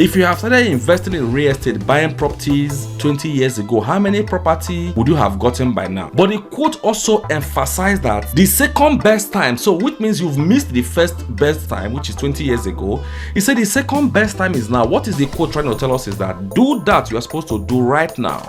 If you have started investing in real estate, buying properties 20 years ago, how many property would you have gotten by now? But the quote also emphasized that the second best time, so which means you've missed the first best time, which is 20 years ago. He said the second best time is now. What is the quote trying to tell us is that do that you are supposed to do right now.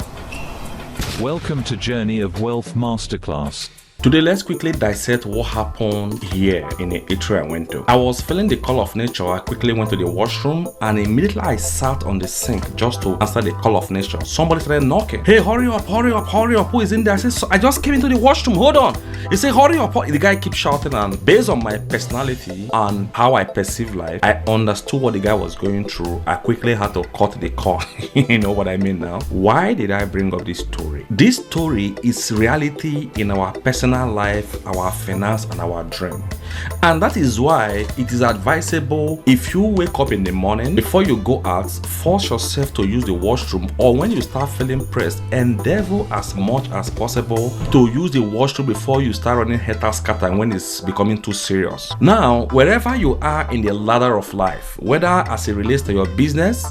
Welcome to Journey of Wealth Masterclass. Today, let's quickly dissect what happened here in the eatery I went to. I was feeling the call of nature. I quickly went to the washroom and immediately I sat on the sink just to answer the call of nature. Somebody started knocking. Hey, hurry up, hurry up, hurry up. Who is in there? I said, so I just came into the washroom. Hold on. He said, hurry up. The guy keeps shouting, and based on my personality and how I perceive life, I understood what the guy was going through. I quickly had to cut the call. You know what I mean now? Why did I bring up this story? This story is reality in our personal life, our finance, and our dream. And that is why it is advisable, if you wake up in the morning, before you go out, force yourself to use the washroom, or when you start feeling pressed, endeavor as much as possible to use the washroom before you start running helter-skelter when it's becoming too serious. Now, wherever you are in the ladder of life, whether as it relates to your business,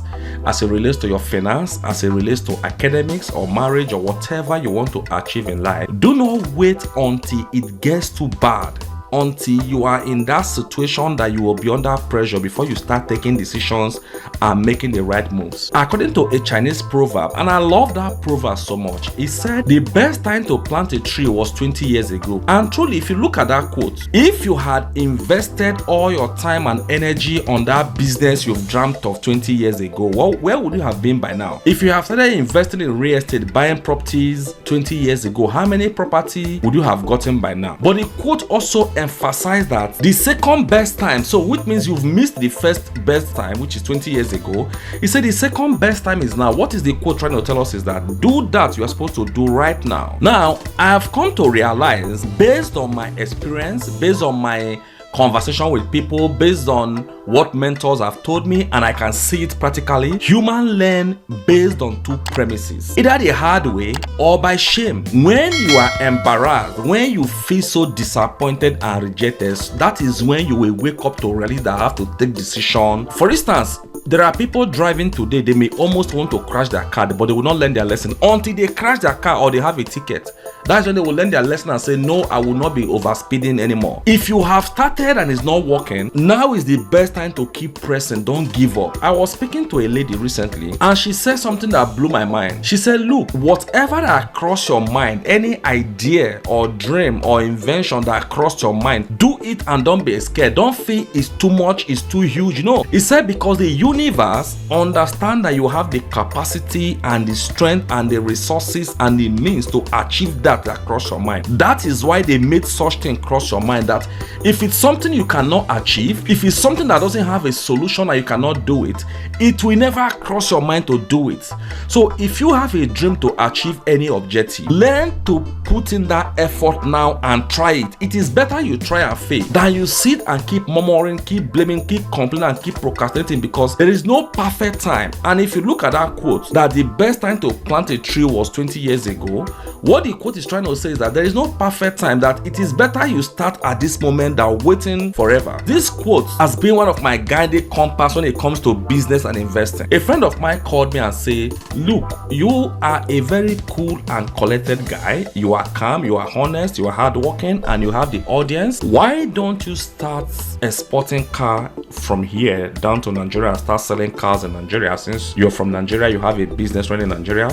as it relates to your finance, as it relates to academics or marriage or whatever you want to achieve in life, do not wait until it gets too bad, until you are in that situation that you will be under pressure before you start taking decisions and making the right moves. According to a Chinese proverb, and I love that proverb so much, it said the best time to plant a tree was 20 years ago. And truly, if you look at that quote, if you had invested all your time and energy on that business you've dreamt of 20 years ago, well, where would you have been by now? If you have started investing in real estate, buying properties 20 years ago, how many property would you have gotten by now? But the quote also emphasize that the second best time, so which means you've missed the first best time, which is 20 years ago. He said the second best time is now. What is the quote trying to tell us is that do that you are supposed to do right now. Now, I have come to realize, based on my experience, based on my conversation with people, based on what mentors have told me, and I can see it practically, humans learn based on two premises, either the hard way or by shame. When you are embarrassed, when you feel so disappointed and rejected, that is when you will wake up to realize that I have to take decision. For instance, there are people driving today, they may almost want to crash their car, but they will not learn their lesson until they crash their car or they have a ticket. That's when they will learn their lesson and say, no, I will not be overspeeding anymore. If you have started and it's not working, now is the best time to keep pressing. Don't give up. I was speaking to a lady recently and she said something that blew my mind. She said, look, whatever that crossed your mind, any idea or dream or invention that crossed your mind, do it and don't be scared. Don't feel it's too much, it's too huge. No, he said because the universe understand that you have the capacity and the strength and the resources and the means to achieve that cross your mind. That is why they made such thing cross your mind, that if it's something you cannot achieve, if it's something that doesn't have a solution and you cannot do it, it will never cross your mind to do it. So if you have a dream to achieve any objective, learn to put in that effort now and try it. It is better you try and fail than you sit and keep murmuring, keep blaming, keep complaining and keep procrastinating, because there is no perfect time. And if you look at that quote, that the best time to plant a tree was 20 years ago, what the quote is trying to say is that there is no perfect time, that it is better you start at this moment than waiting forever. This quote has been one of my guiding compass when it comes to business and investing. A friend of mine called me and said, look, you are a very cool and collected guy. You are calm, you are honest, you are hardworking, and you have the audience. Why don't you start exporting car from here down to Nigeria and start selling cars in Nigeria? Since you're from Nigeria, you have a business running in Nigeria.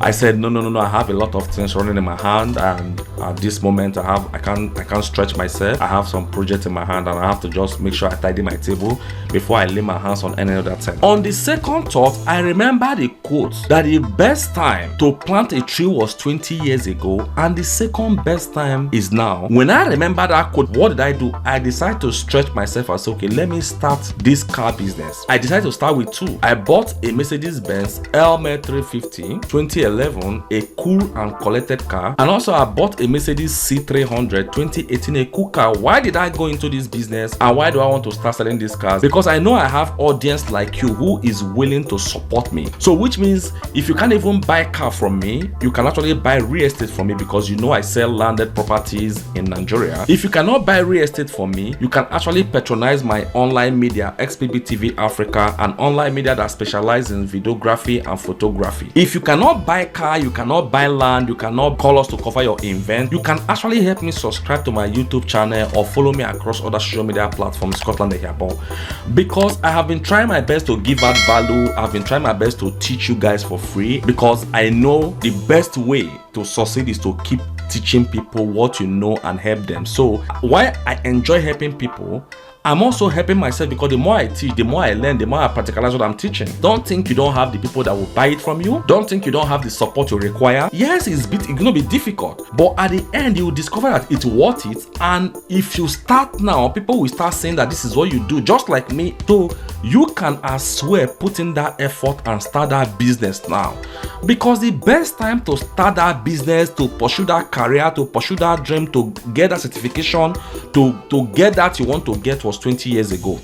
I said, no, I have a lot of things running in my hand, and at this moment I can't stretch myself. I have some projects in my hand and I have to just make sure I tidy my table before I lay my hands on any other thing. On the second thought, I remember the quote that the best time to plant a tree was 20 years ago and the second best time is now. When I remember that quote, what did I do? I decided to stretch myself and say, okay, let me start this car business. I decided to start with two. I bought a Mercedes-Benz LM 350 2011, a cool and collected car. car, and also I bought a Mercedes C300 2018, a cool car. Why did I go into this business and why do I want to start selling these cars? Because I know I have audience like you who is willing to support me. So which means if you can't even buy a car from me, you can actually buy real estate from me, because you know I sell landed properties in Nigeria. If you cannot buy real estate from me, you can actually patronize my online media, XPB TV Africa, an online media that specializes in videography and photography. If you cannot buy a car, you cannot buy land, you cannot call us to cover your event, you can actually help me subscribe to my YouTube channel or follow me across other social media platforms, Scotland Ehiabo. Because I have been trying my best to give out value, I've been trying my best to teach you guys for free, because I know the best way to succeed is to keep teaching people what you know and help them. So why I enjoy helping people, I'm also helping myself, because the more I teach, the more I learn, the more I practicalize what I'm teaching. Don't think you don't have the people that will buy it from you. Don't think you don't have the support you require. Yes, it's going to be difficult, but at the end, you will discover that it's worth it. And if you start now, people will start saying that this is what you do, just like me. So you can as well put in that effort and start that business now. Because the best time to start that business, to pursue that career, to pursue that dream, to get that certification, to get that you want to get was 20 years ago.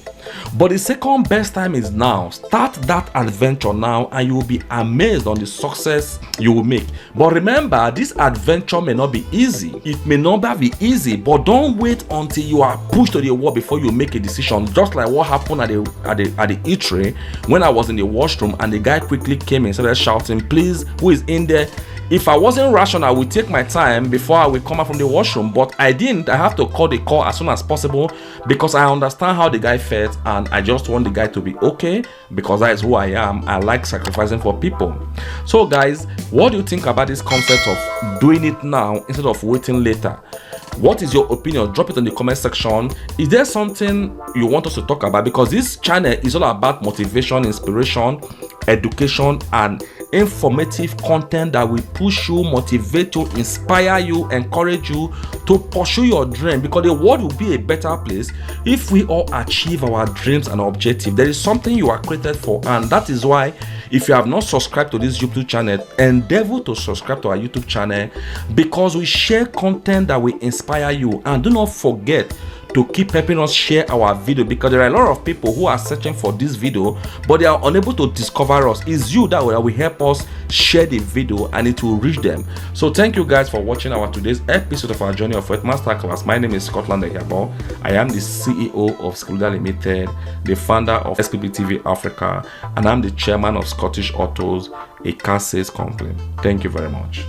But the second best time is now. Start that adventure now and you will be amazed on the success you will make. But remember, this adventure may not be easy. It may not be easy, but don't wait until you are pushed to the wall before you make a decision. Just like what happened at the eatery when I was in the washroom and the guy quickly came and started shouting, "Please, who is in there?" If I wasn't rational, I would take my time before I would come out from the washroom, but I didn't. I have to call the call as soon as possible, because I understand how the guy felt and I just want the guy to be okay, because that is who I am. I like sacrificing for people. So guys, what do you think about this concept of doing it now instead of waiting later? What is your opinion? Drop it in the comment section. Is there something you want us to talk about? Because this channel is all about motivation, inspiration, education, and informative content that will push you, motivate you, inspire you, encourage you to pursue your dream, because the world will be a better place if we all achieve our dreams and objectives. There is something you are created for, and that is why if you have not subscribed to this YouTube channel, endeavor to subscribe to our YouTube channel, because we share content that will inspire you. And do not forget to keep helping us share our video, because there are a lot of people who are searching for this video but they are unable to discover us. It's you that will help us share the video and it will reach them. So thank you guys for watching our today's episode of our Journey of Wealth Masterclass. My name is Scotland Ehiabo. I am the CEO of Scotland Limited, the founder of SPB TV Africa, and I'm the chairman of Scottish Autos, a car sales company. Thank you very much.